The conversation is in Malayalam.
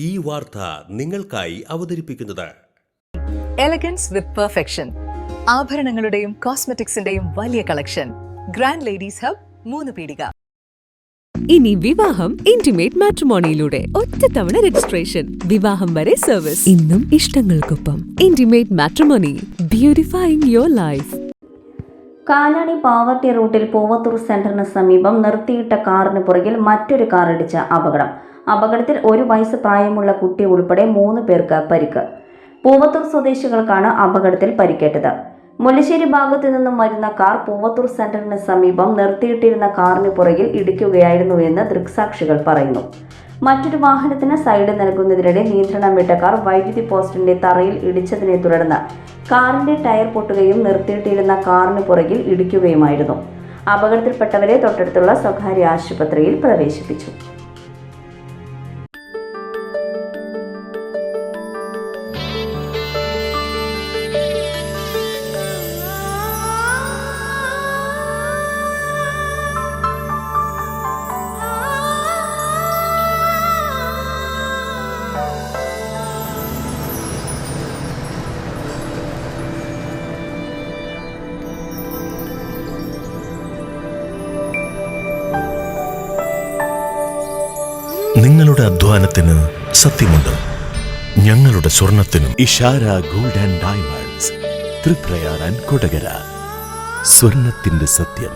ഈ വാർത്ത നിങ്ങൾക്കായി അവതരിപ്പിക്കുന്നത് എലഗൻസ് വിത്ത് പെർഫെക്ഷൻ, ആഭരണങ്ങളുടെയും കോസ്മെറ്റിക്സിന്റെയും വലിയ കളക്ഷൻ. ഗ്രാൻഡ് ലേഡീസ് ഹബ്, 3 പീടിക. ഇനി വിവാഹം ഇന്റിമേറ്റ് മാട്രിമോണിയിലൂടെ ഒറ്റത്തവണ രജിസ്ട്രേഷൻ, വിവാഹം വരെ സർവീസ്. ഇന്നും ഇഷ്ടങ്ങൾക്കൊപ്പം intimate matrimony, beautifying your life. കാലാണി പാവർട്ടി റൂട്ടിൽ പൂവത്തൂർ സെന്ററിന് സമീപം നിർത്തിയിട്ട കാറിന് പുറകിൽ മറ്റൊരു കാർ ഇടിച്ച അപകടം. അപകടത്തിൽ 1 വയസ്സ് പ്രായമുള്ള കുട്ടി ഉൾപ്പെടെ 3 പേർക്ക് പരിക്ക്. പൂവത്തൂർ സ്വദേശികൾക്കാണ് അപകടത്തിൽ പരിക്കേറ്റത്. മുല്ലശ്ശേരി ഭാഗത്തു നിന്നും വരുന്ന കാർ പൂവത്തൂർ സെന്ററിന് സമീപം നിർത്തിയിട്ടിരുന്ന കാറിന് പുറകിൽ ഇടിക്കുകയായിരുന്നുവെന്ന് ദൃക്സാക്ഷികൾ പറയുന്നു. മറ്റൊരു വാഹനത്തിന് സൈഡ് നൽകുന്നതിനിടെ നിയന്ത്രണം വിട്ട കാർ വൈദ്യുതി പോസ്റ്റിന്റെ തറയിൽ ഇടിച്ചതിനെ തുടർന്ന് കാറിന്റെ ടയർ പൊട്ടുകയും നിർത്തിയിട്ടിരുന്ന കാറിന് പുറകിൽ ഇടിക്കുകയുമായിരുന്നു. അപകടത്തിൽപ്പെട്ടവരെ തൊട്ടടുത്തുള്ള സ്വകാര്യ ആശുപത്രിയിൽ പ്രവേശിപ്പിച്ചു. നിങ്ങളുടെ അധ്വാനത്തിന് സത്യമുണ്ട്, ഞങ്ങളുടെ സ്വർണത്തിനും. Ishara gold and diamonds, Thriprayar and Kodakara. സ്വർണത്തിന്റെ സത്യം.